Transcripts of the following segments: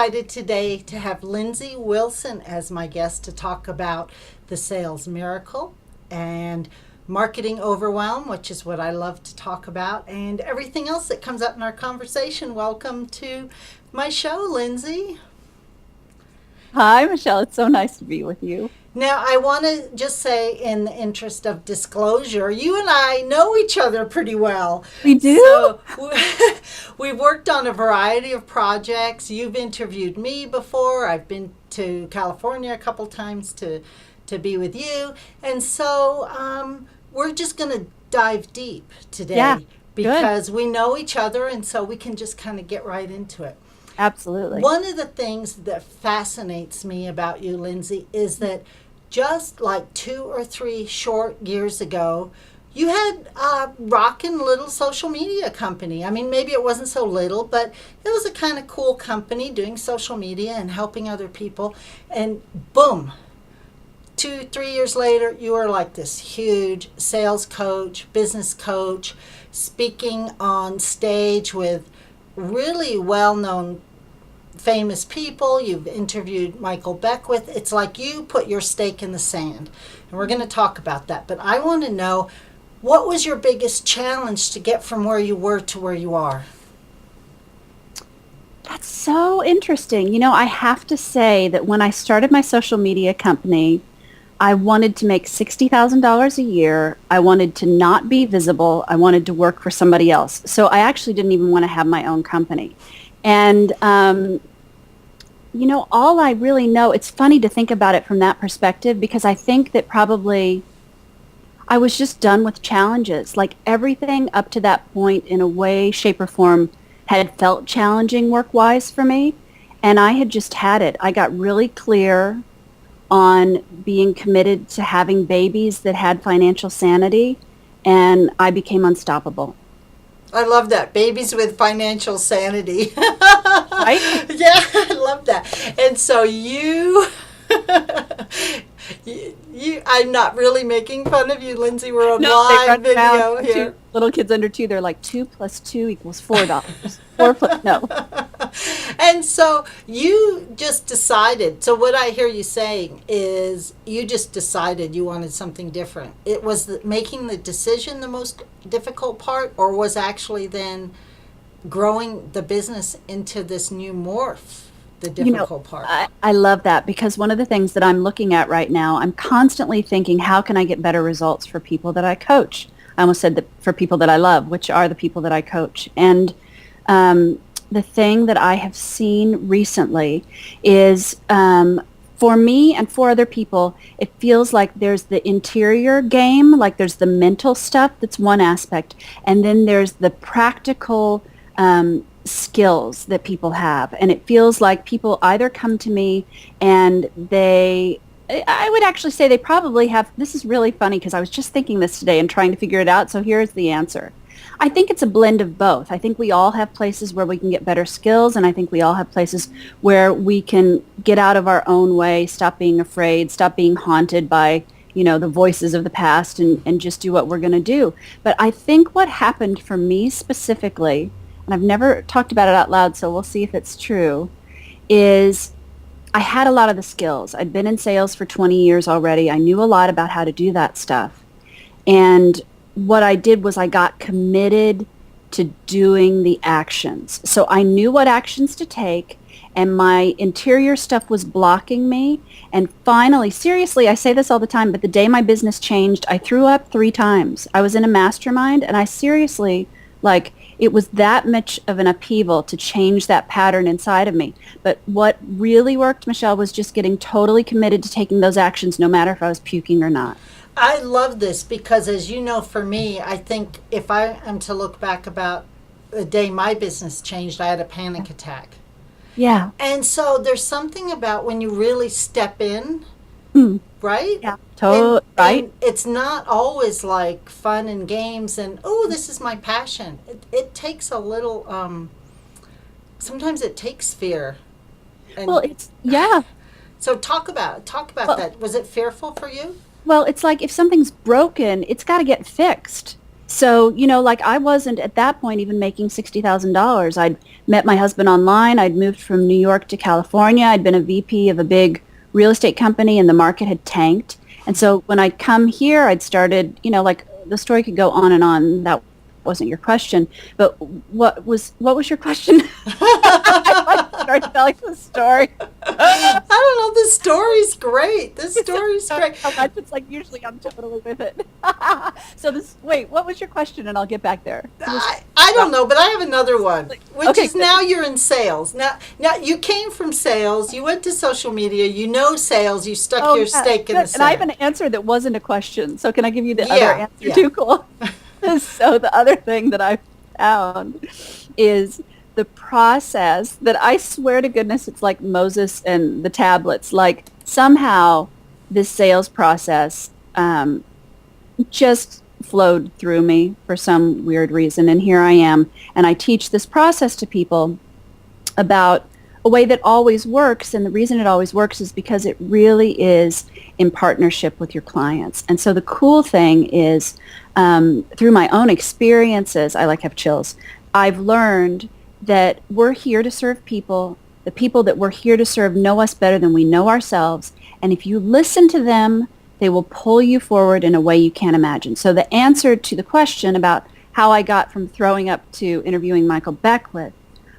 excited today to have Lindsay Wilson as my guest to talk about the sales miracle and marketing overwhelm, which is what I love to talk about, and everything else that comes up in our conversation. Welcome to my show, Lindsay. Hi, Michelle. It's so nice to be with you. Now, I want to just say, in the interest of disclosure, you and I know each other pretty well. We do? So we've worked on a variety of projects. You've interviewed me before. I've been to California a couple times to be with you. And so we're just going to dive deep today Yeah, good. because we know each other, and so we can just kind of get right into it. Absolutely. One of the things that fascinates me about you, Lindsay, is that just like 2 or 3 short years ago, you had a rockin' little social media company. I mean, maybe it wasn't so little, but it was a kind of cool company doing social media and helping other people. And boom, 2, 3 years later, you are like this huge sales coach, business coach, speaking on stage with really well-known famous people. You've interviewed Michael Beckwith. It's like you put your stake in the sand. And we're going to talk about that. But I want to know, what was your biggest challenge to get from where you were to where you are? That's so interesting. I have to say that when I started my social media company, I wanted to make $60,000 a year. I wanted to not be visible. I wanted to work for somebody else. So I actually didn't even want to have my own company. And, all I really know, it's funny to think about it from that perspective because I think that probably I was just done with challenges. Like everything up to that point in a way, shape, or form had felt challenging work-wise for me. And I had just had it. I got really clear on being committed to having babies that had financial sanity, and I became unstoppable. I love that. Babies with financial sanity. Right? Yeah, I love that. And so I'm not really making fun of you, Lindsay. We're on No, they live run around. video Two here. little kids under two. They're like 2 + 2 = $4. Four plus no. And so you just decided. So what I hear you saying is you just decided you wanted something different. It was making the decision the most difficult part, or was actually then growing the business into this new morph the You know, difficult part? I love that because one of the things that I'm looking at right now, I'm constantly thinking, how can I get better results for people that I coach? I almost said that for people that I love, which are the people that I coach. And the thing that I have seen recently is for me and for other people, it feels like there's the interior game, like there's the mental stuff, that's one aspect. And then there's the practical skills that people have. And it feels like people either come to me and I would actually say they probably have, this is really funny because I was just thinking this today and trying to figure it out. So here's the answer. I think it's a blend of both. I think we all have places where we can get better skills, and I think we all have places where we can get out of our own way, stop being afraid, stop being haunted by, the voices of the past and just do what we're going to do. But I think what happened for me specifically, and I've never talked about it out loud, so we'll see if it's true, is I had a lot of the skills. I'd been in sales for 20 years already. I knew a lot about how to do that stuff. And what I did was I got committed to doing the actions. So I knew what actions to take, and my interior stuff was blocking me. And finally, seriously, I say this all the time, but the day my business changed, I threw up 3 times. I was in a mastermind, and I seriously, it was that much of an upheaval to change that pattern inside of me. But what really worked, Michelle, was just getting totally committed to taking those actions, no matter if I was puking or not. I love this because, as you know, for me, I think if I am to look back about the day my business changed, I had a panic attack. Yeah. And so there's something about when you really step in, Mm. right? Yeah. Right? And it's not always like fun and games and, oh, this is my passion. It takes a little, sometimes it takes fear. Well, And yeah. so talk about Well, that. Was it fearful for you? Well, it's like if something's broken, it's got to get fixed. So, like I wasn't at that point even making $60,000. I'd met my husband online. I'd moved from New York to California. I'd been a VP of a big real estate company and the market had tanked. And so when I'd come here, I'd started, like the story could go on and on. That wasn't your question, but what was your question? I started telling the story. I don't know. The story's great. This story's great. It's like usually I'm totally with it. So wait, what was your question? And I'll get back there. I don't know, but I have another one, which Okay, is now you're in sales. Now you came from sales. You went to social media. You know sales. You stuck your stake in the sand. And I have an answer that wasn't a question. So can I give you the other answer yeah. too? Cool. So the other thing that I found is the process that I swear to goodness, it's like Moses and the tablets. Like somehow this sales process just flowed through me for some weird reason. And here I am. And I teach this process to people about a way that always works. And the reason it always works is because it really is in partnership with your clients. And so the cool thing is through my own experiences, I have chills. I've learned that we're here to serve people. The people that we're here to serve know us better than we know ourselves. And if you listen to them, they will pull you forward in a way you can't imagine. So the answer to the question about how I got from throwing up to interviewing Michael Beckwith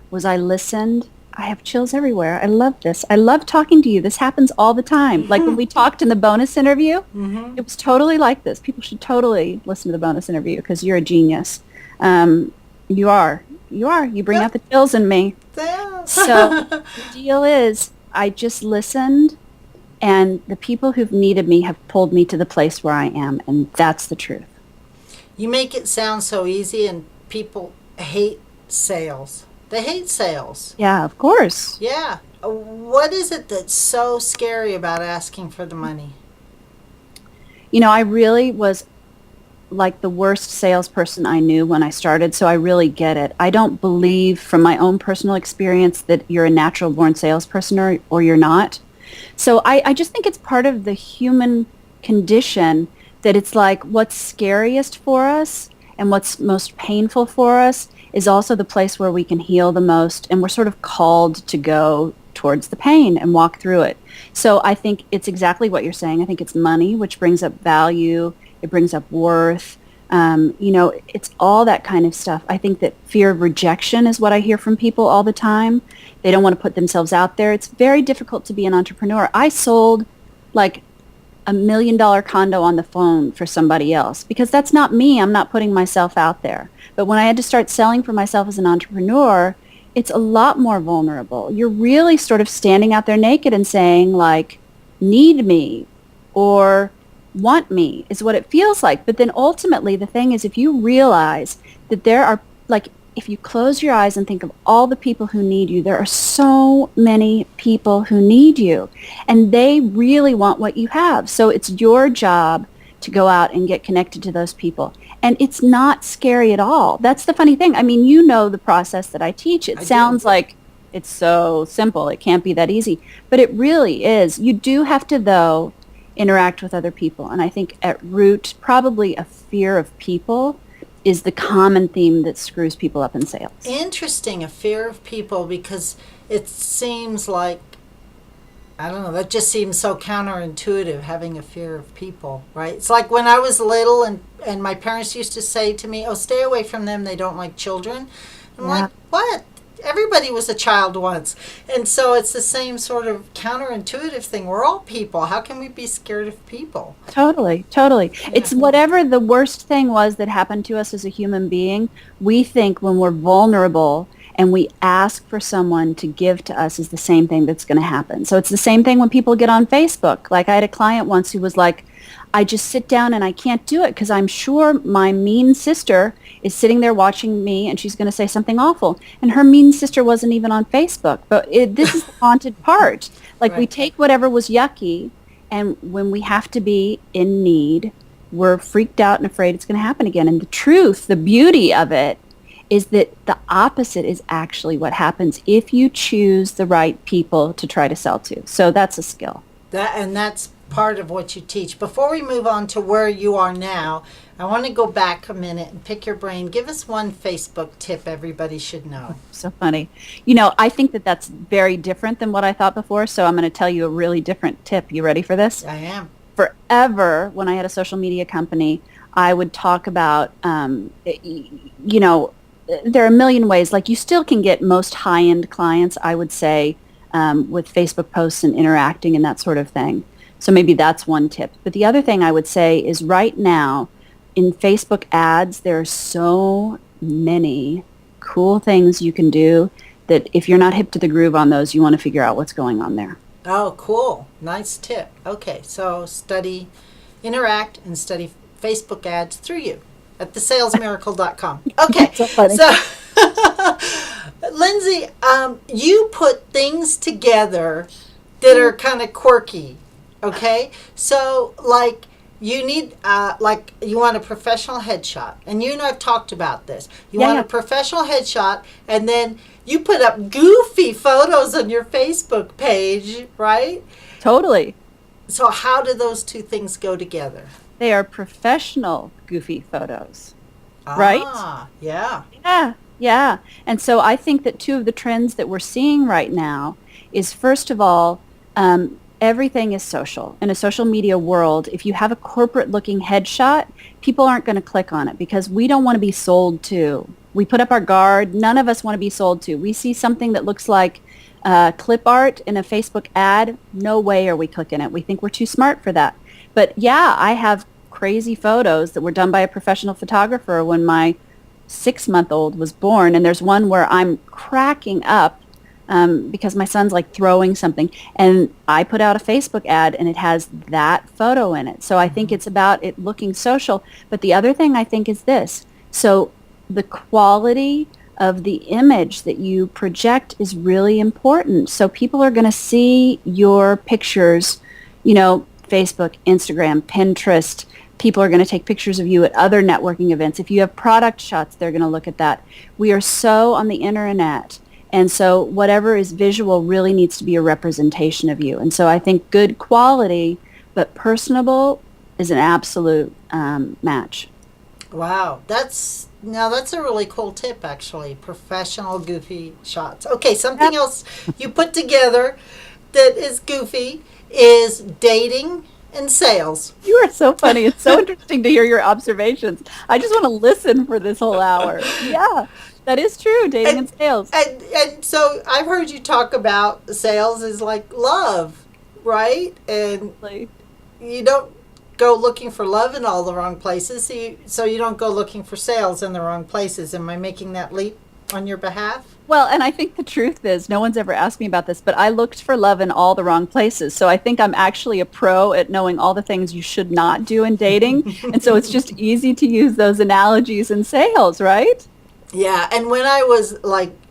was I listened. I have chills everywhere. I love this. I love talking to you. This happens all the time. Like when we talked in the bonus interview, it was totally like this. People should totally listen to the bonus interview because you're a genius. You are. You bring out the chills in me. So the deal is I just listened, and the people who've needed me have pulled me to the place where I am, and that's the truth. You make it sound so easy, and people hate sales. They hate sales. Yeah, of course. Yeah. What is it that's so scary about asking for the money? I really was like the worst salesperson I knew when I started, so I really get it. I don't believe from my own personal experience that you're a natural born salesperson or you're not. So I just think it's part of the human condition that it's like what's scariest for us and what's most painful for us is also the place where we can heal the most, and we're sort of called to go towards the pain and walk through it. So I think it's exactly what you're saying. I think it's money, which brings up value. It brings up worth. It's all that kind of stuff. I think that fear of rejection is what I hear from people all the time. They don't want to put themselves out there. It's very difficult to be an entrepreneur. I sold like $1 million condo on the phone for somebody else because that's not me. I'm not putting myself out there. But when I had to start selling for myself as an entrepreneur, it's a lot more vulnerable. You're really sort of standing out there naked and saying like, need me or want me is what it feels like. But then ultimately the thing is if you realize that there are like, if you close your eyes and think of all the people who need you, there are so many people who need you and they really want what you have. So it's your job to go out and get connected to those people. And it's not scary at all. That's the funny thing. I mean, the process that I teach. It sounds like it's so simple. It can't be that easy. But it really is. You do have to, though, interact with other people. And I think at root, probably a fear of people is the common theme that screws people up in sales. Interesting, a fear of people, because it seems like, I don't know, that just seems so counterintuitive, having a fear of people, right? It's like when I was little and my parents used to say to me, oh, stay away from them, they don't like children. I'm like, what? Everybody was a child once. And so it's the same sort of counterintuitive thing. We're all people. How can we be scared of people? Totally. Yeah. It's whatever the worst thing was that happened to us as a human being, we think when we're vulnerable and we ask for someone to give to us is the same thing that's going to happen. So it's the same thing when people get on Facebook. Like I had a client once who was like, I just sit down and I can't do it because I'm sure my mean sister is sitting there watching me and she's going to say something awful. And her mean sister wasn't even on Facebook. But this is the haunted part. Like we take whatever was yucky, and when we have to be in need, we're freaked out and afraid it's going to happen again. And the truth, the beauty of it, is that the opposite is actually what happens if you choose the right people to try to sell to. So that's a skill. That's part of what you teach. Before we move on to where you are now, I want to go back a minute and pick your brain. Give us one Facebook tip everybody should know. So funny. I think that that's very different than what I thought before. So I'm going to tell you a really different tip. You ready for this? I am. Forever, when I had a social media company, I would talk about, there are a million ways. Like, you still can get most high-end clients, I would say, with Facebook posts and interacting and that sort of thing. So maybe that's one tip. But the other thing I would say is, right now in Facebook ads, there are so many cool things you can do that if you're not hip to the groove on those, you want to figure out what's going on there. Oh, cool. Nice tip. Okay, so interact and study Facebook ads through you at thesalesmiracle.com. Okay, so Lindsay, you put things together that are kind of quirky, okay? So, like, you need, you want a professional headshot. And you and I have talked about this. You want a professional headshot, and then you put up goofy photos on your Facebook page, right? Totally. So how do those two things go together? They are professional goofy photos, right? Yeah. Yeah. And so I think that two of the trends that we're seeing right now is, first of all, everything is social. In a social media world, if you have a corporate-looking headshot, people aren't going to click on it because we don't want to be sold to. We put up our guard. None of us want to be sold to. We see something that looks like clip art in a Facebook ad. No way are we clicking it. We think we're too smart for that. But yeah, I have crazy photos that were done by a professional photographer when my 6-month-old was born. And there's one where I'm cracking up because my son's like throwing something. And I put out a Facebook ad and it has that photo in it. So I think it's about it looking social. But the other thing I think is this. So the quality of the image that you project is really important. So people are going to see your pictures, Facebook, Instagram, Pinterest. People are going to take pictures of you at other networking events. If you have product shots, they're going to look at that. We are so on the internet. And so whatever is visual really needs to be a representation of you. And so I think good quality, but personable is an absolute match. Wow. That's a really cool tip, actually. Professional goofy shots. Okay, something else you put together that is goofy is dating and sales. You are so funny. It's so interesting to hear your observations. I just want to listen for this whole hour. Yeah, that is true, dating and sales. And so I've heard you talk about sales is like love, right? And you don't go looking for love in all the wrong places, so you don't go looking for sales in the wrong places. Am I making that leap on your behalf? Well, and I think the truth is, no one's ever asked me about this, but I looked for love in all the wrong places. So I think I'm actually a pro at knowing all the things you should not do in dating. And so it's just easy to use those analogies in sales, right? Yeah, and when I was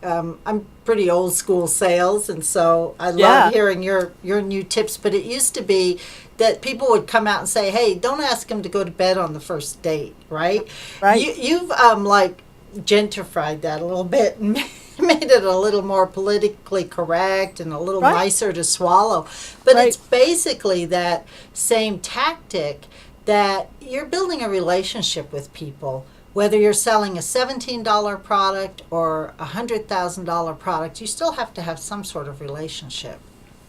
I'm pretty old school sales, and so I love hearing your new tips, but it used to be that people would come out and say, hey, don't ask them to go to bed on the first date, right? Right. You've gentrified that a little bit and made it a little more politically correct and a little nicer to swallow. But it's basically that same tactic that you're building a relationship with people. Whether you're selling a $17 product or a $100,000 product, you still have to have some sort of relationship.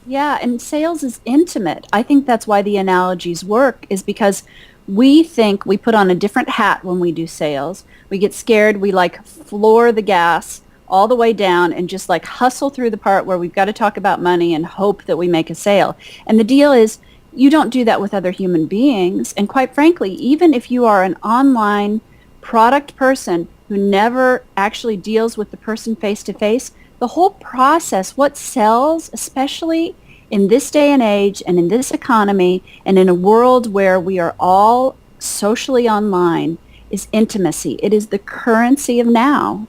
Yeah, and sales is intimate. I think that's why the analogies work, is because we think we put on a different hat when we do sales. We get scared. We floor the gas all the way down and just hustle through the part where we've got to talk about money and hope that we make a sale. And the deal is, you don't do that with other human beings. And quite frankly, even if you are an online product person who never actually deals with the person face to face, the whole process, what sells, especially in this day and age and in this economy and in a world where we are all socially online, is intimacy. It is the currency of now.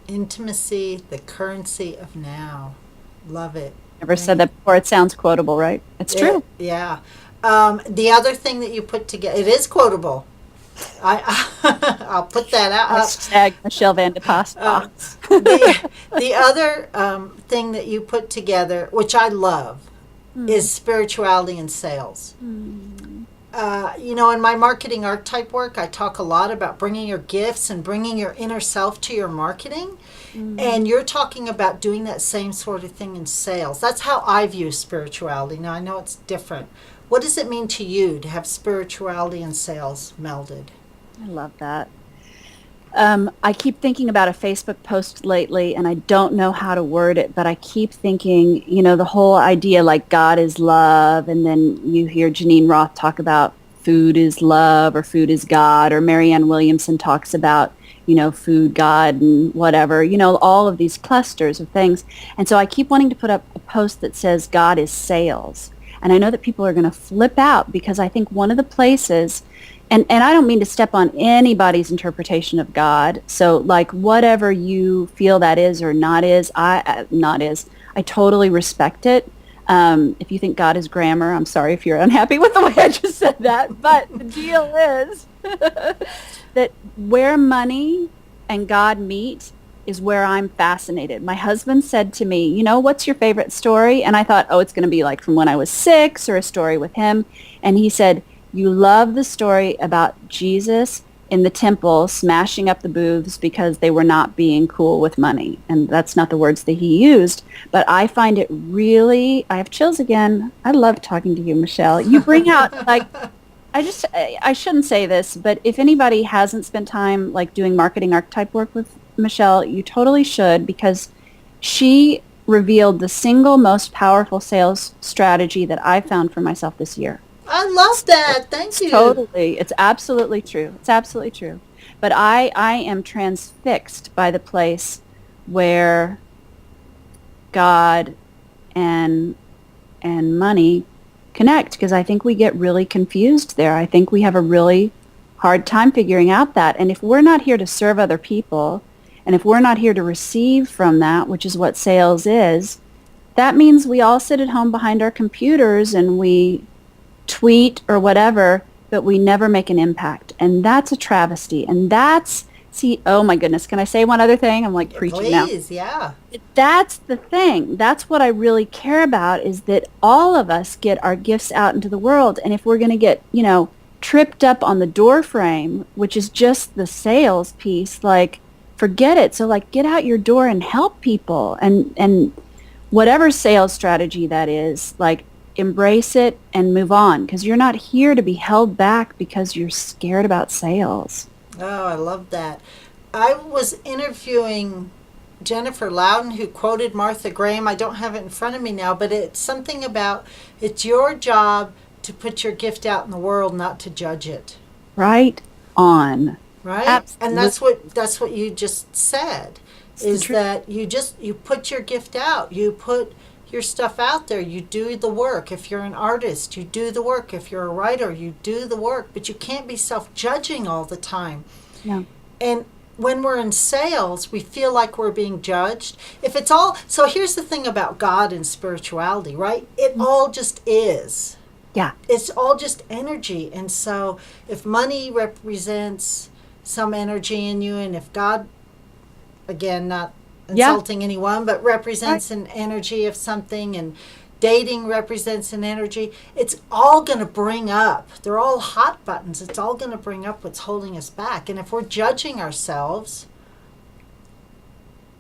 Intimacy, the currency of now. Love it. Never said that before. It sounds quotable, right? It's true. Yeah. The other thing that you put together, it is quotable. I'll put that out. Hashtag Michelle Van de Post The other thing that you put together, which I love, is spirituality and sales. In my marketing archetype work, I talk a lot about bringing your gifts and bringing your inner self to your marketing. And you're talking about doing that same sort of thing in sales. That's how I view spirituality. Now, I know it's different. What does it mean to you to have spirituality and sales melded? I love that. I keep thinking about a Facebook post lately, and I don't know how to word it, but I keep thinking, the whole idea like God is love, and then you hear Janine Roth talk about food is love or food is God, or Marianne Williamson talks about, food, God, and whatever, all of these clusters of things. And so I keep wanting to put up a post that says God is sales. And I know that people are going to flip out because I think one of the places, and I don't mean to step on anybody's interpretation of God. So like whatever you feel that is or I totally respect it. If you think God is grammar, I'm sorry if you're unhappy with the way I just said that. But the deal is that where money and God meet is where I'm fascinated. My husband said to me, what's your favorite story? And I thought, it's going to be like from when I was 6 or a story with him. And he said, you love the story about Jesus in the temple smashing up the booths because they were not being cool with money. And that's not the words that he used. But I find it really, I have chills again. I love talking to you, Michelle. You bring out I shouldn't say this, but if anybody hasn't spent time like doing marketing archetype work with Michelle, you totally should, because she revealed the single most powerful sales strategy that I found for myself this year. I love that. Thank you. Totally. It's absolutely true. It's absolutely true. But I am transfixed by the place where God and money connect, because I think we get really confused there. I think we have a really hard time figuring out that. And if we're not here to serve other people, and if we're not here to receive from that, which is what sales is, that means we all sit at home behind our computers and we tweet or whatever, but we never make an impact. And that's a travesty. And oh my goodness, can I say one other thing? I'm like preaching now. Please, yeah. That's the thing. That's what I really care about, is that all of us get our gifts out into the world. And if we're going to get, tripped up on the door frame, which is just the sales piece, like forget it. So like get out your door and help people, and whatever sales strategy that is, like embrace it and move on, because you're not here to be held back because you're scared about sales. Oh, I love that. I was interviewing Jennifer Loudon, who quoted Martha Graham. I don't have it in front of me now, but it's something about it's your job to put your gift out in the world, not to judge it. Right on. Right? Absolutely. And that's what you just said, is that you put your gift out. You put your stuff out there. You do the work. If you're an artist, you do the work. If you're a writer, you do the work. But you can't be self-judging all the time. No. And when we're in sales, we feel like we're being judged. So here's the thing about God and spirituality, right? It all just is. Yeah. It's all just energy. And so if money represents some energy in you, and if God, again, not insulting anyone, but represents an energy of something, and dating represents an energy, it's all going to bring up, they're all hot buttons, it's all going to bring up what's holding us back. And if we're judging ourselves,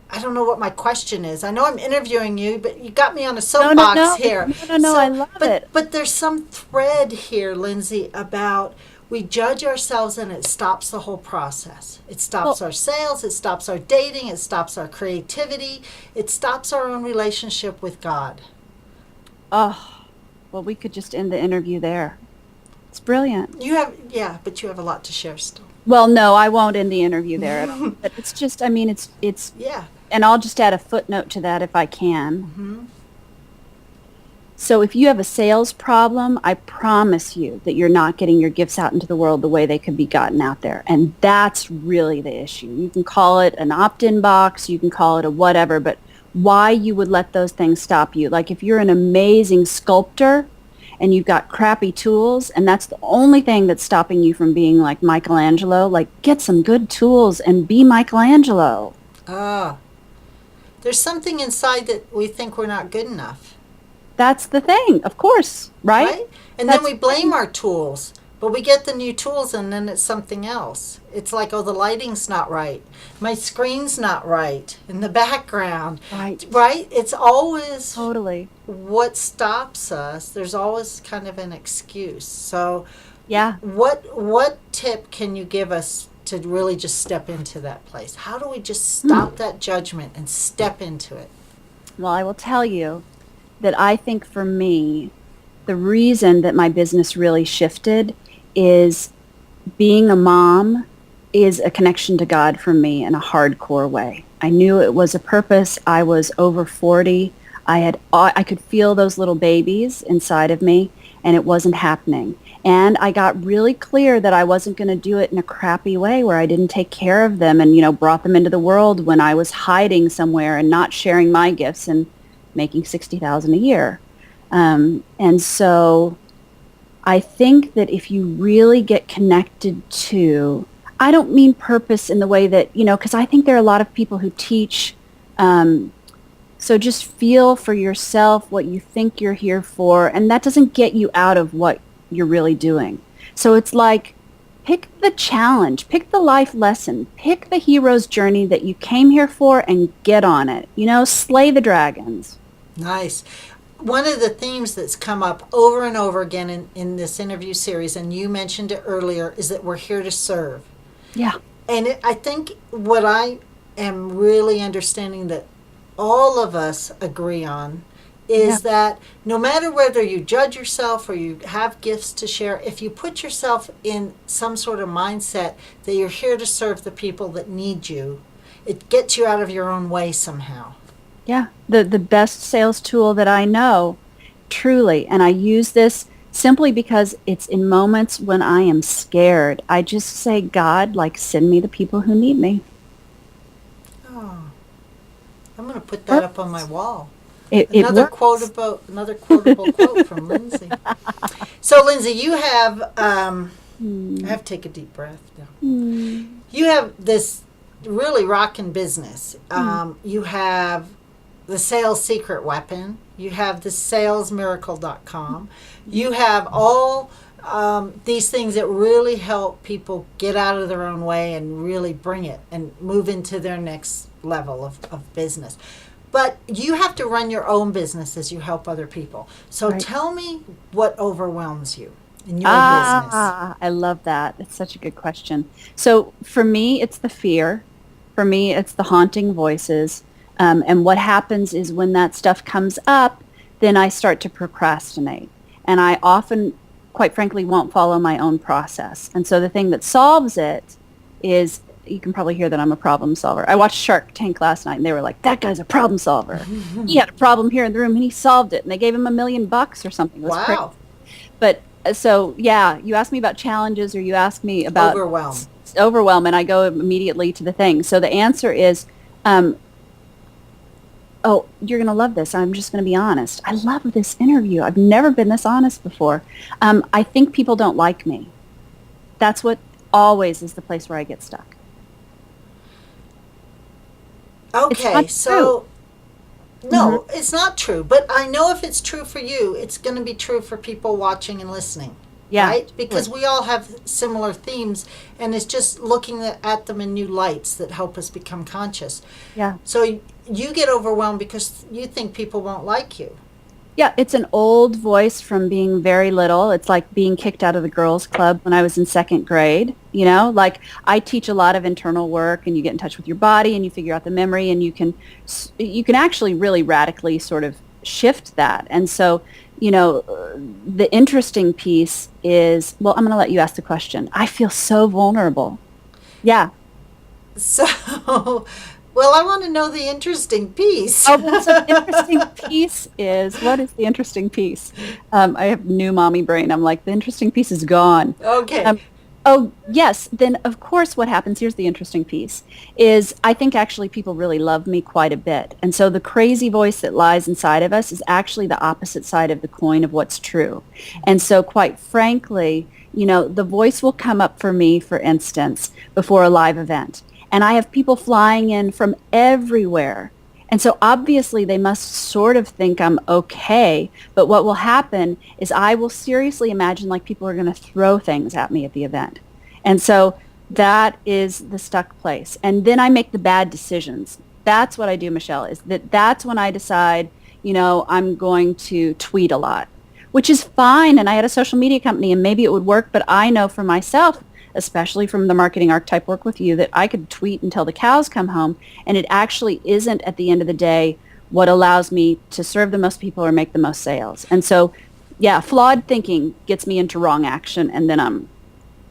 I don't know what my question is. I know I'm interviewing you, but you got me on a soapbox here. No, I love it. But there's some thread here, Lindsay, about we judge ourselves and it stops the whole process. It stops our sales, it stops our dating, it stops our creativity, it stops our own relationship with God. Oh, well, we could just end the interview there. It's brilliant. But you have a lot to share still. Well, no, I won't end the interview there at all. But it's just, it's yeah. And I'll just add a footnote to that if I can. Mm-hmm. So if you have a sales problem, I promise you that you're not getting your gifts out into the world the way they could be gotten out there. And that's really the issue. You can call it an opt-in box, you can call it a whatever, but why you would let those things stop you? Like if you're an amazing sculptor and you've got crappy tools and that's the only thing that's stopping you from being like Michelangelo, like get some good tools and be Michelangelo. There's something inside that we think we're not good enough. That's the thing, of course, right? right? And then That's we blame our tools, but we get the new tools and then it's something else. It's like, oh, the lighting's not right. My screen's not right in the background. right. Right? It's always Totally. what stops us. There's always kind of an excuse. So, Yeah. what tip can you give us to really just step into that place? How do we just stop that judgment and step into it? Well, I will tell you that I think for me, the reason that my business really shifted is being a mom is a connection to God for me in a hardcore way. I knew it was a purpose. I was over 40. I could feel those little babies inside of me, and it wasn't happening. And I got really clear that I wasn't going to do it in a crappy way where I didn't take care of them and, brought them into the world when I was hiding somewhere and not sharing my gifts and making $60,000 a year. And so I think that if you really get connected to, I don't mean purpose in the way that, because I think there are a lot of people who teach, so just feel for yourself what you think you're here for, and that doesn't get you out of what you're really doing. So it's like, pick the challenge, pick the life lesson, pick the hero's journey that you came here for and get on it. Slay the dragons. Nice. One of the themes that's come up over and over again in this interview series, and you mentioned it earlier, is that we're here to serve. Yeah. And I think what I am really understanding that all of us agree on is that no matter whether you judge yourself or you have gifts to share, if you put yourself in some sort of mindset that you're here to serve the people that need you, it gets you out of your own way somehow. Yeah. The best sales tool that I know, truly, and I use this simply because it's in moments when I am scared. I just say, God, send me the people who need me. Oh, I'm going to put that up on my wall. Another quotable quote from Lindsay. So, Lindsay, you have, I have to take a deep breath now. You have this really rocking business. You have the sales secret weapon. You have the salesmiracle.com. You have all these things that really help people get out of their own way and really bring it and move into their next level of business. But you have to run your own business as you help other people. So tell me what overwhelms you in your business. I love that. It's such a good question. So for me, it's the fear. For me, it's the haunting voices. And what happens is when that stuff comes up, then I start to procrastinate. And I often, quite frankly, won't follow my own process. And so the thing that solves it is, you can probably hear that I'm a problem solver. I watched Shark Tank last night, and they were like, that guy's a problem solver. He had a problem here in the room, and he solved it. And they gave him $1 million or something. It was wow. crazy. But so, yeah, you ask me about challenges, or you ask me about overwhelm, and I go immediately to the thing. So the answer is, oh, you're going to love this. I'm just going to be honest. I love this interview. I've never been this honest before. I think people don't like me. That's what always is the place where I get stuck. Okay, so no, it's not true. But I know if it's true for you, it's going to be true for people watching and listening. Yeah. Right? Because we all have similar themes, and it's just looking at them in new lights that help us become conscious. Yeah. So you get overwhelmed because you think people won't like you. Yeah, it's an old voice from being very little. It's like being kicked out of the girls' club when I was in second grade. I teach a lot of internal work, and you get in touch with your body, and you figure out the memory, and you can actually really radically sort of shift that. And so, the interesting piece is, well, I'm going to let you ask the question. I feel so vulnerable. Yeah. So, well, I want to know the interesting piece. So the interesting piece is, what is the interesting piece? I have new mommy brain. I'm like, the interesting piece is gone. Okay. Oh, yes. Then, of course, what happens, here's the interesting piece, is I think actually people really love me quite a bit. And so the crazy voice that lies inside of us is actually the opposite side of the coin of what's true. And so, quite frankly, the voice will come up for me, for instance, before a live event. And I have people flying in from everywhere. And so obviously they must sort of think I'm okay. But what will happen is I will seriously imagine like people are going to throw things at me at the event. And so that is the stuck place. And then I make the bad decisions. That's what I do, Michelle, is that's when I decide, I'm going to tweet a lot, which is fine. And I had a social media company and maybe it would work. But I know for myself, especially from the marketing archetype work with you, that I could tweet until the cows come home. And it actually isn't at the end of the day what allows me to serve the most people or make the most sales. And so, yeah, flawed thinking gets me into wrong action and then I'm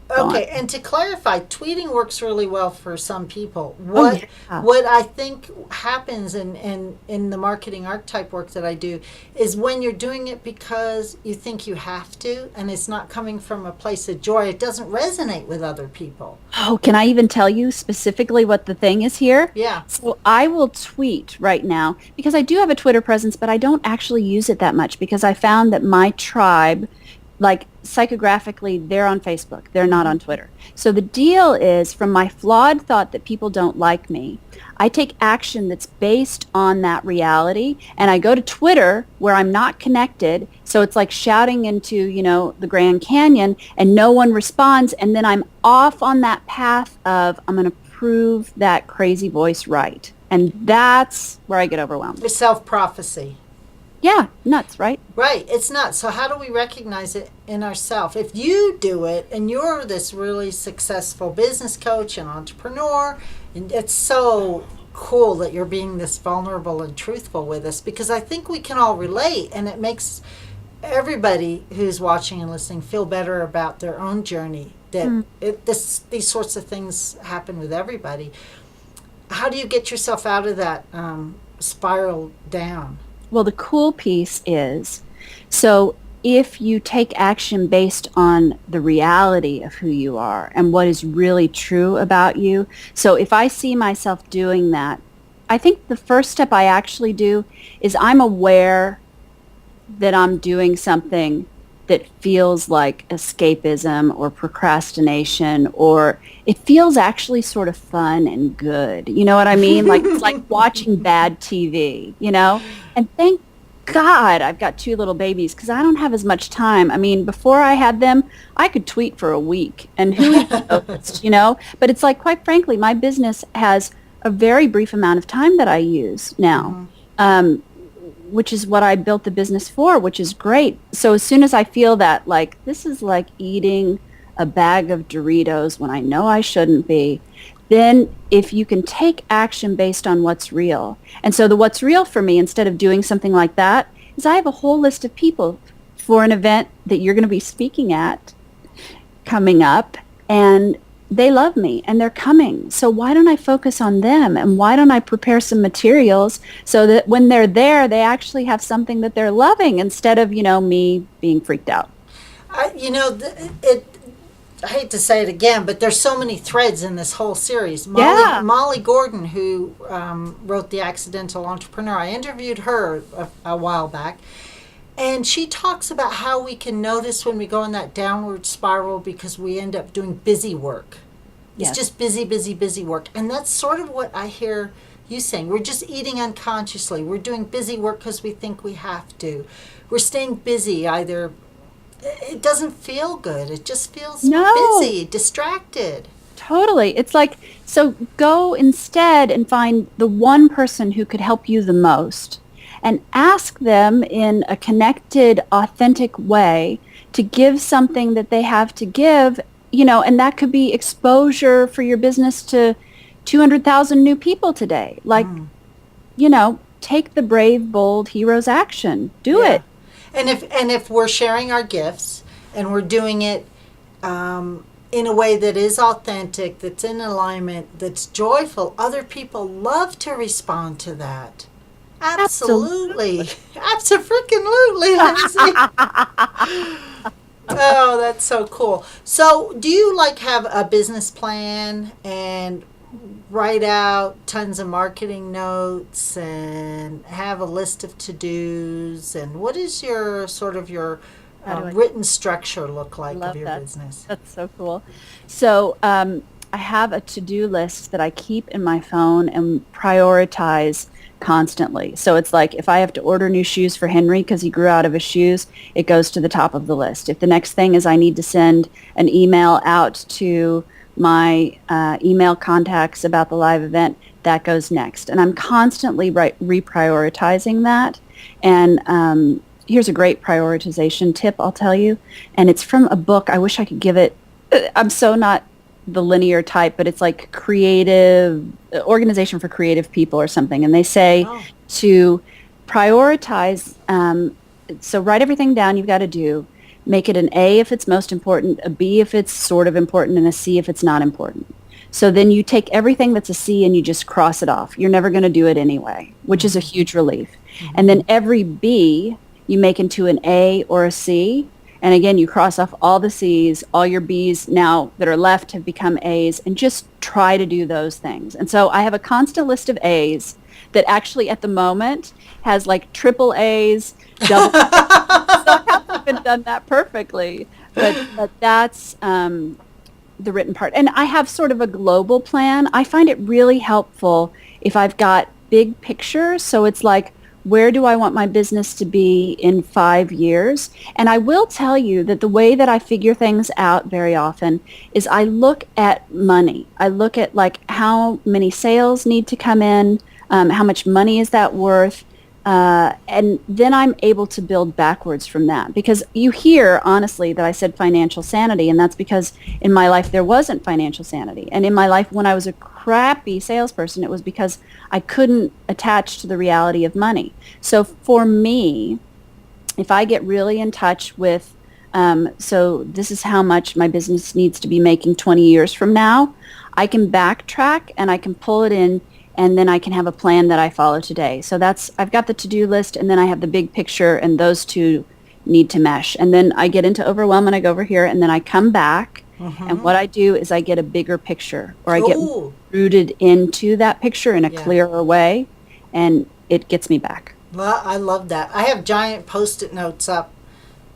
gone. Okay, and to clarify, tweeting works really well for some people. Yeah. What I think happens in the marketing archetype work that I do is when you're doing it because you think you have to and it's not coming from a place of joy, it doesn't resonate with other people. Oh, can I even tell you specifically what the thing is here? Yeah. So I will tweet right now because I do have a Twitter presence, but I don't actually use it that much because I found that my tribe, like psychographically, they're on Facebook. They're not on Twitter. So the deal is, from my flawed thought that people don't like me, I take action that's based on that reality. And I go to Twitter where I'm not connected. So it's like shouting into, the Grand Canyon and no one responds. And then I'm off on that path of I'm going to prove that crazy voice right. And that's where I get overwhelmed. The self-prophecy. Yeah, nuts, right? Right, it's not. So how do we recognize it in ourselves? If you do it and you're this really successful business coach and entrepreneur, and it's so cool that you're being this vulnerable and truthful with us, because I think we can all relate, and it makes everybody who's watching and listening feel better about their own journey, that these sorts of things happen with everybody. How do you get yourself out of that spiral down? Well, the cool piece is, so if you take action based on the reality of who you are and what is really true about you. So if I see myself doing that, I think the first step I actually do is I'm aware that I'm doing something that feels like escapism or procrastination, or it feels actually sort of fun and good. You know what I mean? Like it's like watching bad TV, And thank God I've got 2 little babies because I don't have as much time. I mean, before I had them, I could tweet for a week and who even noticed, But it's like, quite frankly, my business has a very brief amount of time that I use now. Which is what I built the business for, which is great. So as soon as I feel that, like, this is like eating a bag of Doritos when I know I shouldn't be, then if you can take action based on what's real. And so the what's real for me, instead of doing something like that, is I have a whole list of people for an event that you're going to be speaking at coming up, and they love me and they're coming. So why don't I focus on them, and why don't I prepare some materials so that when they're there, they actually have something that they're loving instead of, me being freaked out. I hate to say it again, but there's so many threads in this whole series. Molly Gordon, who wrote The Accidental Entrepreneur, I interviewed her a while back. And she talks about how we can notice when we go in that downward spiral because we end up doing busy work. It's just busy, busy, busy work. And that's sort of what I hear you saying. We're just eating unconsciously. We're doing busy work because we think we have to. We're staying busy. Either it doesn't feel good. It just feels busy, distracted. Totally. It's like, so go instead and find the one person who could help you the most, and ask them in a connected, authentic way to give something that they have to give, and that could be exposure for your business to 200,000 new people today. Like, take the brave, bold hero's action. Do it. And if we're sharing our gifts and we're doing it in a way that is authentic, that's in alignment, that's joyful, other people love to respond to that. Absolutely. Abso-freaking-lutely, Lindsay. Oh, that's so cool. So do you have a business plan and write out tons of marketing notes and have a list of to-dos? And what is your written structure look like of your business? That's so cool. So I have a to-do list that I keep in my phone and prioritize constantly. So it's like if I have to order new shoes for Henry because he grew out of his shoes, it goes to the top of the list. If the next thing is I need to send an email out to my email contacts about the live event, that goes next. And I'm constantly reprioritizing that. And here's a great prioritization tip I'll tell you. And it's from a book. I wish I could give it. I'm so not the linear type, but it's like creative organization for creative people or something. And they say to prioritize. So write everything down you've got to do. Make it an A if it's most important, a B if it's sort of important, and a C if it's not important. So then you take everything that's a C and you just cross it off. You're never going to do it anyway, which is a huge relief. And then every B you make into an A or a C. And again, you cross off all the C's, all your B's now that are left have become A's, and just try to do those things. And so I have a constant list of A's that actually at the moment has like triple A's, double A's. So I haven't even done that perfectly. But that's the written part. And I have sort of a global plan. I find it really helpful if I've got big pictures. So it's like, where do I want my business to be in 5 years? And I will tell you that the way that I figure things out very often is I look at money. I look at like how many sales need to come in, how much money is that worth, and then I'm able to build backwards from that. Because you hear, honestly, that I said financial sanity, and that's because in my life there wasn't financial sanity. And in my life when I was a crappy salesperson, it was because I couldn't attach to the reality of money. So for me, if I get really in touch with, so this is how much my business needs to be making 20 years from now, I can backtrack and I can pull it in, and then I can have a plan that I follow today. So I've got the to-do list, and then I have the big picture, and those two need to mesh. And then I get into Overwhelm, and I go over here, and then I come back, and what I do is I get a bigger picture, or I get rooted into that picture in a clearer way, and it gets me back. Well, I love that. I have giant Post-it notes up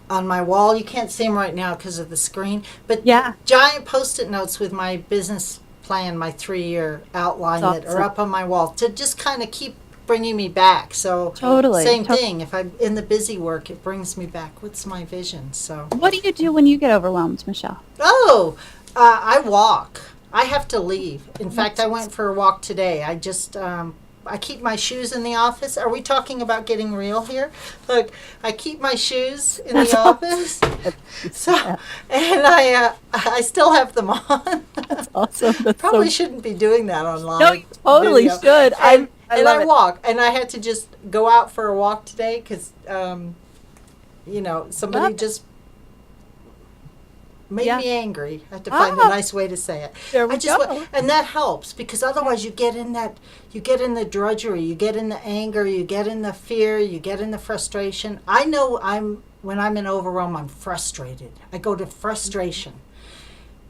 on my wall. You can't see them right now because of the screen, but giant Post-it notes with my business plan, my 3-year outline that are up on my wall to just kind of keep bringing me back. So same thing. If I'm in the busy work, it brings me back. What's my vision? So what do you do when you get overwhelmed, Michelle? I walk. I have to leave. In fact, I went for a walk today. I just I keep my shoes in the office. Are we talking about getting real here? Look, I keep my shoes in the office. So, and I still have them on. That's awesome. That's Probably shouldn't be doing that online. No, you totally should. I walk, and I had to just go out for a walk today because, somebody just made me angry. I had to find a nice way to say it. There we go. And that helps, because otherwise you get in the drudgery, you get in the anger, you get in the fear, you get in the frustration. I know when I'm in overwhelm, I'm frustrated. I go to frustration.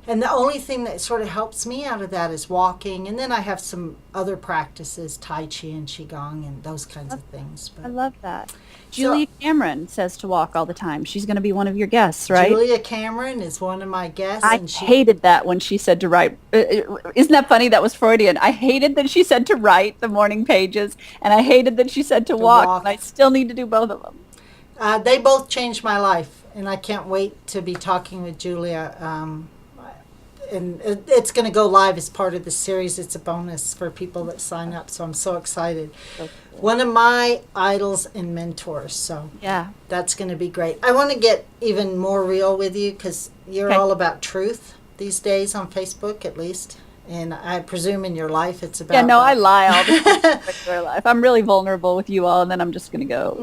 And the only thing that sort of helps me out of that is walking. And then I have some other practices, Tai Chi and Qigong and those kinds of things. But I love that. Julia Cameron says to walk all the time. She's going to be one of your guests, right? Julia Cameron is one of my guests. I hated that when she said to write. Isn't that funny? That was Freudian. I hated that she said to write the morning pages, and I hated that she said to walk. And I still need to do both of them. They both changed my life, and I can't wait to be talking with Julia. And it's going to go live as part of the series. It's a bonus for people that sign up, so I'm so excited. One of my idols and mentors, so that's going to be great. I want to get even more real with you because you're all about truth these days on Facebook, at least. And I presume in your life it's about... I lie all the time in regular life. I'm really vulnerable with you all, and then I'm just going to go.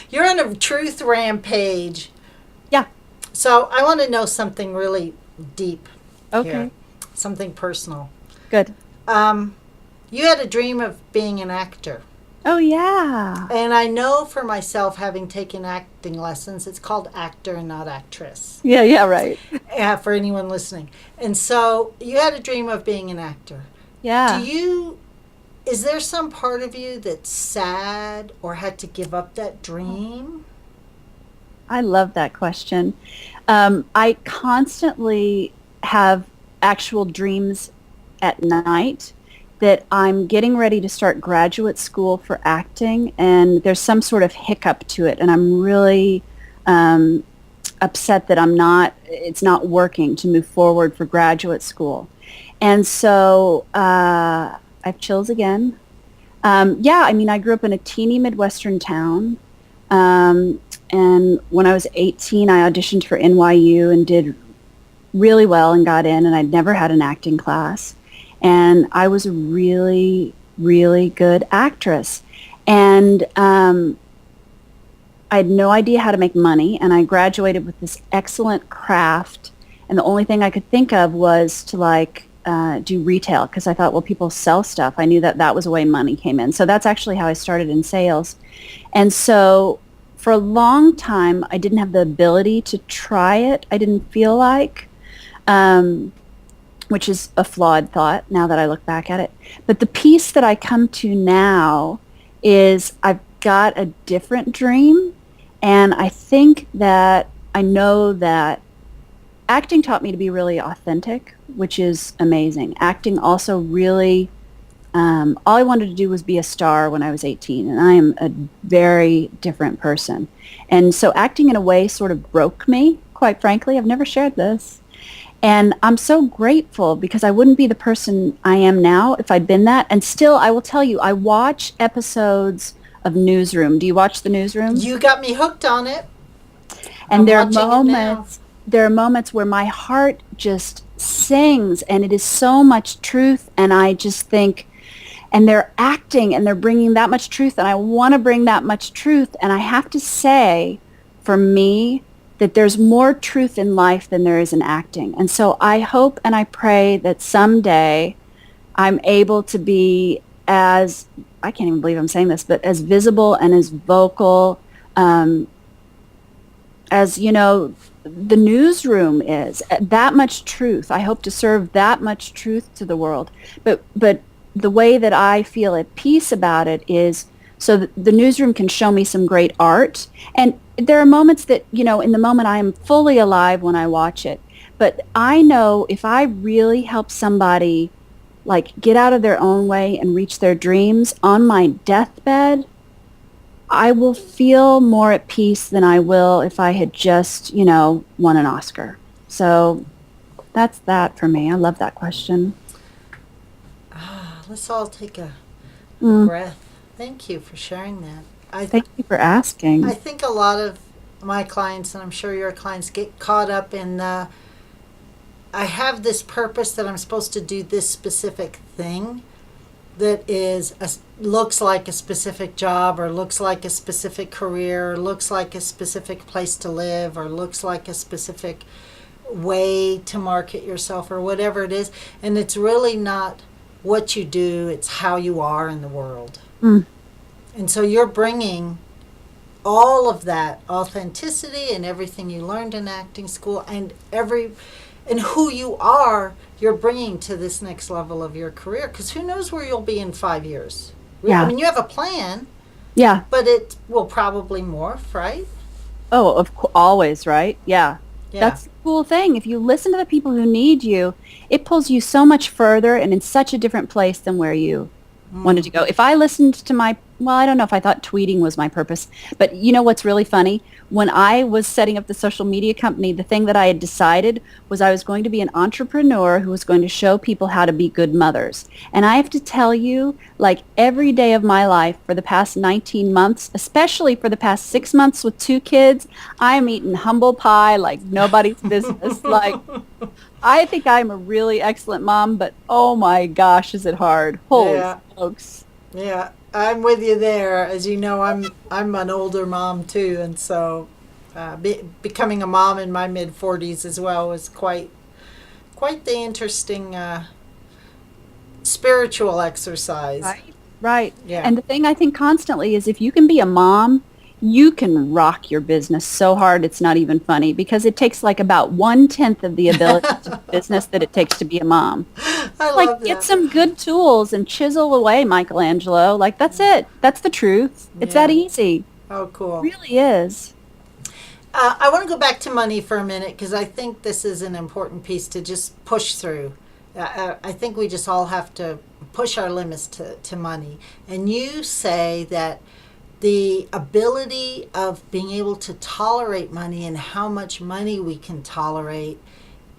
You're on a truth rampage. Yeah. So I want to know something really deep. Okay. Here. Something personal. Good. You had a dream of being an actor. Oh, yeah. And I know for myself, having taken acting lessons, it's called actor and not actress. Yeah, right. For anyone listening. And so you had a dream of being an actor. Yeah. Is there some part of you that's sad or had to give up that dream? I love that question. I constantly have actual dreams at night, that I'm getting ready to start graduate school for acting, and there's some sort of hiccup to it, and I'm really upset that it's not working to move forward for graduate school. And so I have chills again. Yeah, I mean, I grew up in a teeny Midwestern town. And when I was 18, I auditioned for NYU and did really well and got in, and I'd never had an acting class. And I was a really, really good actress. And I had no idea how to make money, and I graduated with this excellent craft. And the only thing I could think of was to do retail, because I thought, well, people sell stuff. I knew that that was a way money came in. So that's actually how I started in sales. And so for a long time, I didn't have the ability to try it. I didn't feel like, which is a flawed thought now that I look back at it. But the piece that I come to now is I've got a different dream. And I think that I know that acting taught me to be really authentic, which is amazing. Acting also really, all I wanted to do was be a star when I was 18, and I am a very different person. And so acting in a way sort of broke me, quite frankly. I've never shared this. And I'm so grateful, because I wouldn't be the person I am now if I'd been that. And still, I will tell you, I watch episodes of Newsroom. Do you watch the Newsroom? You got me hooked on it. And there are moments where my heart just sings, and it is so much truth, and I just think, and they're acting and they're bringing that much truth, and I want to bring that much truth. And I have to say, for me, that there's more truth in life than there is in acting. And so I hope and I pray that someday I'm able to be as, I can't even believe I'm saying this, but as visible and as vocal as, the Newsroom is. That much truth. I hope to serve that much truth to the world. But the way that I feel at peace about it is so that the Newsroom can show me some great art. And there are moments that, in the moment I am fully alive when I watch it. But I know if I really help somebody get out of their own way and reach their dreams on my deathbed, I will feel more at peace than I will if I had just, won an Oscar. So that's that for me. I love that question. Let's all take a breath. Thank you for sharing that. Thank you for asking. I think a lot of my clients, and I'm sure your clients, get caught up in I have this purpose that I'm supposed to do this specific thing that looks like a specific job, or looks like a specific career, or looks like a specific place to live, or looks like a specific way to market yourself, or whatever it is. And it's really not what you do, it's how you are in the world. And so you're bringing all of that authenticity and everything you learned in acting school and who you are, you're bringing to this next level of your career. Because who knows where you'll be in 5 years. Yeah. I mean, you have a plan. Yeah. But it will probably morph, right? Oh, always, right? Yeah. That's the cool thing. If you listen to the people who need you, it pulls you so much further and in such a different place than where you wanted to go. If I listened to I don't know if I thought tweeting was my purpose, but you know what's really funny? When I was setting up the social media company, the thing that I had decided was I was going to be an entrepreneur who was going to show people how to be good mothers. And I have to tell you, every day of my life for the past 19 months, especially for the past 6 months with 2 kids, I'm eating humble pie like nobody's business. I think I'm a really excellent mom, but oh my gosh, is it hard. Holy smokes. Yeah, I'm with you there. As you know, I'm an older mom too, and so becoming a mom in my mid-40s as well was quite the interesting spiritual exercise. Right. Yeah. And the thing I think constantly is if you can be a mom, you can rock your business so hard it's not even funny, because it takes about 1/10 of the ability to business that it takes to be a mom. I love that. Get some good tools and chisel away, Michelangelo. That's it. That's the truth. It's that easy. Oh, cool. It really is. I want to go back to money for a minute, because I think this is an important piece to just push through. I think we just all have to push our limits to money. And you say that the ability of being able to tolerate money and how much money we can tolerate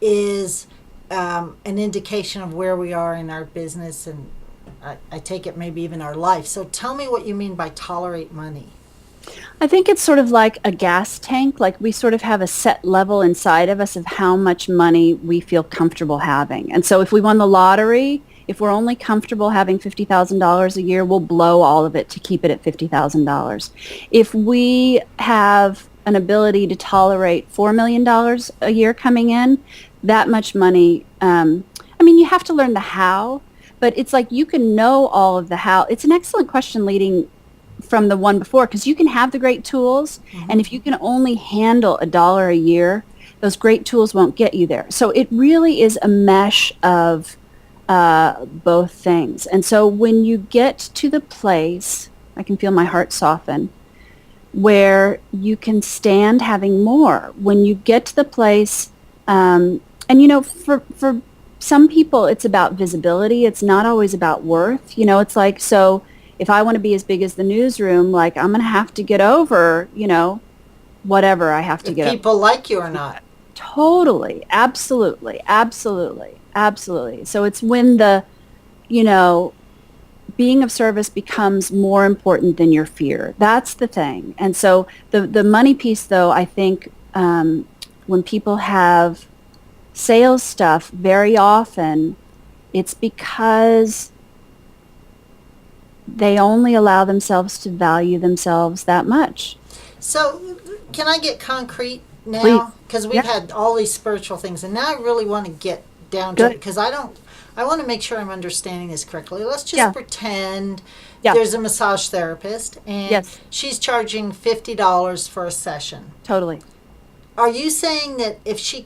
is an indication of where we are in our business, and I take it maybe even our life. So tell me what you mean by tolerate money. I think it's sort of like a gas tank. Like we sort of have a set level inside of us of how much money we feel comfortable having. And so if we won the lottery, if we're only comfortable having $50,000 a year, we'll blow all of it to keep it at $50,000. If we have an ability to tolerate $4 million a year coming in, that much money, I mean, you have to learn the how, but it's like you can know all of the how. It's an excellent question leading from the one before, because you can have the great tools, and if you can only handle $1 a year, those great tools won't get you there. So it really is a mesh of both things. And so when you get to the place, I can feel my heart soften, where you can stand having more. When you get to the place, and you know, for some people, it's about visibility. It's not always about worth. You know, it's like, so if I want to be as big as the newsroom, like I'm going to have to get over, you know, whatever I have to get over. People like you or not. Totally. Absolutely. Absolutely. Absolutely. So it's when the, you know, being of service becomes more important than your fear. That's the thing. And so the money piece, though, I think when people have sales stuff, very often it's because they only allow themselves to value themselves that much. So can I get concrete Please. now? Because we've Yeah. had all these spiritual things, and now I really want to get down to Good. it, because I want to make sure I'm understanding this correctly. Let's just Yeah. pretend Yeah. there's a massage therapist, and Yes. she's charging $50 for a session. Totally. Are you saying that if she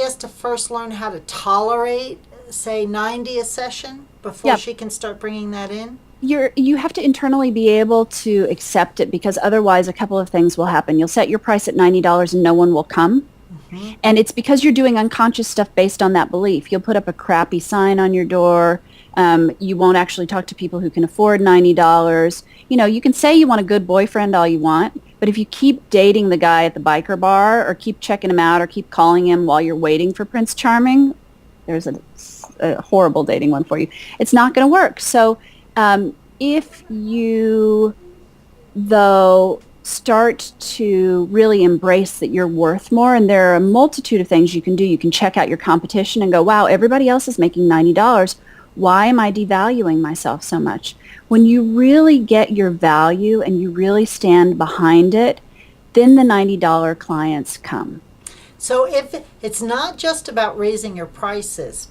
has to first learn how to tolerate, say, 90 a session before Yeah. she can start bringing that in? You have to internally be able to accept it, because otherwise a couple of things will happen. You'll set your price at $90 and no one will come. And it's because you're doing unconscious stuff based on that belief. You'll put up a crappy sign on your door. You won't actually talk to people who can afford $90. You know, you can say you want a good boyfriend all you want, but if you keep dating the guy at the biker bar, or keep checking him out, or keep calling him while you're waiting for Prince Charming, there's a horrible dating one for you. It's not going to work. So if you, though, start to really embrace that you're worth more, and there are a multitude of things you can do. You can check out your competition and go, wow, everybody else is making $90. Why am I devaluing myself so much? When you really get your value and you really stand behind it, then the $90 clients come. So if it's not just about raising your prices,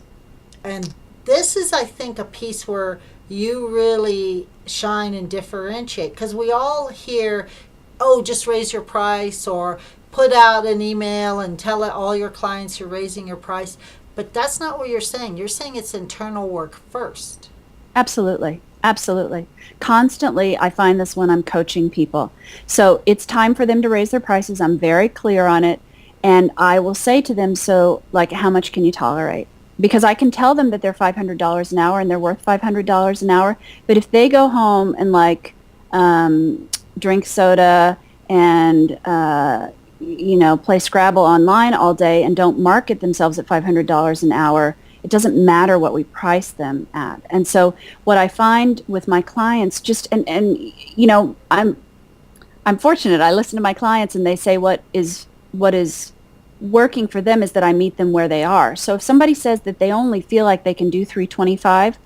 and this is, I think, a piece where you really shine and differentiate, because we all hear, oh, just raise your price, or put out an email and tell all your clients you're raising your price. But that's not what you're saying. You're saying it's internal work first. Absolutely. Absolutely. Constantly, I find this when I'm coaching people. So it's time for them to raise their prices. I'm very clear on it. And I will say to them, so like, how much can you tolerate? Because I can tell them that they're $500 an hour and they're worth $500 an hour. But if they go home and like drink soda and you know, play Scrabble online all day and don't market themselves at $500 an hour, it doesn't matter what we price them at. And so what I find with my clients, just and you know, I'm fortunate. I listen to my clients and they say what is working for them is that I meet them where they are. So if somebody says that they only feel like they can do 325,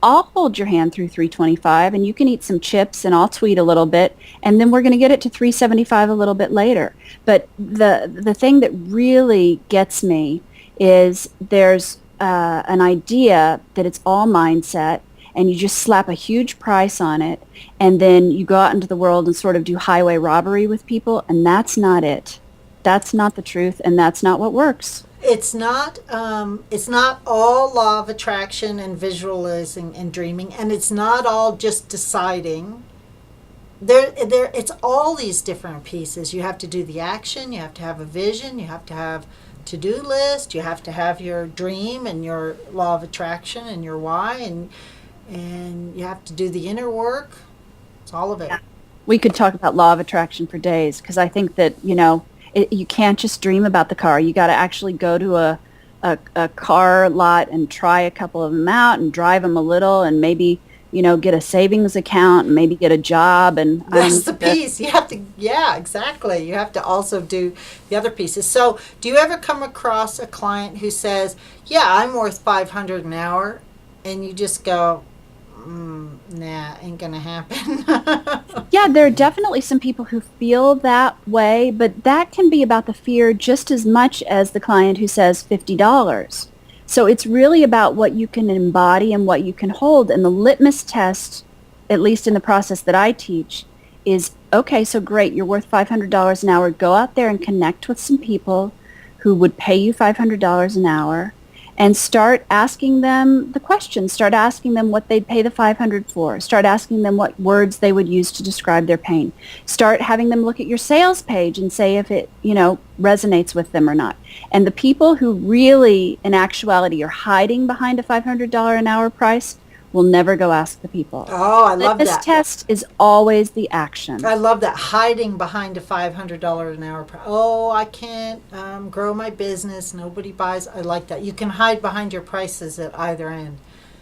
I'll hold your hand through 325, and you can eat some chips and I'll tweet a little bit, and then we're going to get it to 375 a little bit later. But the thing that really gets me is there's an idea that it's all mindset, and you just slap a huge price on it, and then you go out into the world and sort of do highway robbery with people, and that's not it. That's not the truth, and that's not what works. It's not all law of attraction and visualizing and dreaming, and it's not all just deciding. It's all these different pieces. You have to do the action, you have to have a vision, you have to have to-do list. You have to have your dream and your law of attraction and your why, and you have to do the inner work. It's all of it. We could talk about law of attraction for days, because I think that, you can't just dream about the car. You got to actually go to a car lot and try a couple of them out and drive them a little, and maybe, get a savings account and maybe get a job. And that's the piece. You have to, yeah, exactly. You have to also do the other pieces. So do you ever come across a client who says, yeah, I'm worth $500 an hour, and you just go, nah, ain't gonna happen? Yeah, there are definitely some people who feel that way, but that can be about the fear just as much as the client who says $50. So it's really about what you can embody and what you can hold. And the litmus test, at least in the process that I teach, is, okay, so great, you're worth $500 an hour. Go out there and connect with some people who would pay you $500 an hour, and start asking them the questions. Start asking them what they'd pay the $500 for. Start asking them what words they would use to describe their pain. Start having them look at your sales page and say if it, resonates with them or not. And the people who really, in actuality, are hiding behind a $500 an hour price will never go ask the people. Oh, I love that. This test is always the action. I love that, hiding behind a $500 an hour. Oh, I can't grow my business. Nobody buys. I like that. You can hide behind your prices at either end.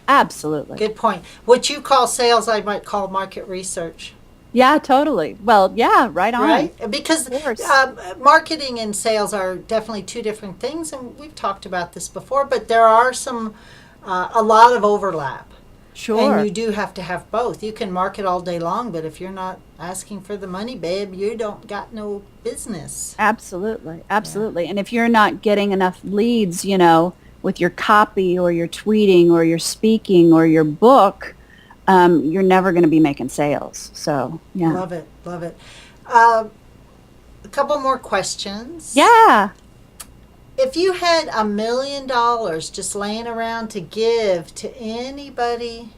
Absolutely. Good point. What you call sales, I might call market research. Yeah, totally. Well, yeah, right on. Right? Because marketing and sales are definitely two different things, and we've talked about this before, but there are a lot of overlap. Sure. And you do have to have both. You can market all day long, but if you're not asking for the money, babe, you don't got no business. Absolutely. Absolutely. Yeah. And if you're not getting enough leads, with your copy or your tweeting or your speaking or your book, you're never going to be making sales. So, yeah. Love it. Love it. A couple more questions. Yeah. If you had $1 million just laying around to give to anybody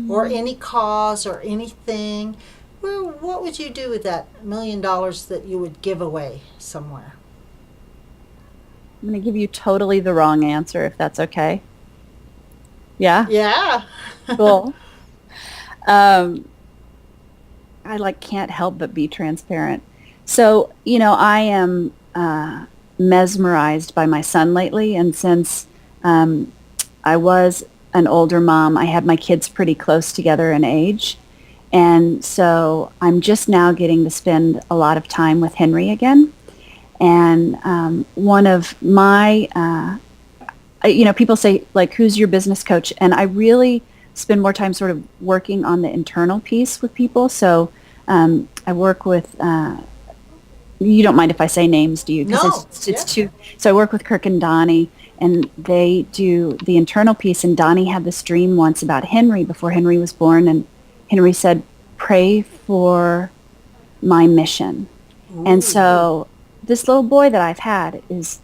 or any cause or anything, what would you do with that $1 million that you would give away somewhere? I'm going to give you totally the wrong answer, if that's okay. Yeah? Yeah. Cool. I can't help but be transparent. So, I am mesmerized by my son lately, and since I was an older mom, I had my kids pretty close together in age, and so I'm just now getting to spend a lot of time with Henry again. And one of my people say, who's your business coach? And I really spend more time sort of working on the internal piece with people. So I work with you don't mind if I say names, do you? No. It's too. So I work with Kirk and Donnie, and they do the internal piece. And Donnie had this dream once about Henry before Henry was born, and Henry said, "Pray for my mission." Ooh. And so this little boy that I've had is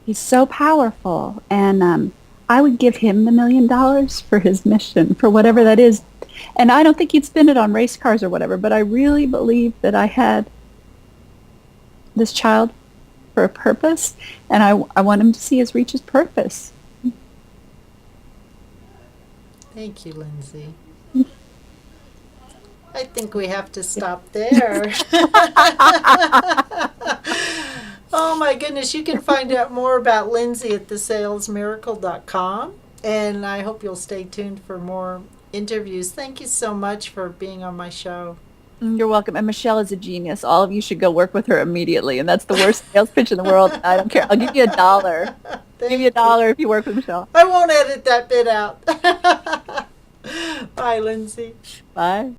he's so powerful, and I would give him the $1 million for his mission, for whatever that is. And I don't think he'd spend it on race cars or whatever, but I really believe that I had this child for a purpose, and I want him to reach his purpose. Thank you, Lindsay. I think we have to stop there. Oh my goodness, you can find out more about Lindsay at thesalesmiracle.com, and I hope you'll stay tuned for more interviews. Thank you so much for being on my show. You're welcome. And Michelle is a genius. All of you should go work with her immediately, and that's the worst sales pitch in the world. I don't care. I'll give you $1. Give you $1 if you work with Michelle. I won't edit that bit out. Bye, Lindsay. Bye.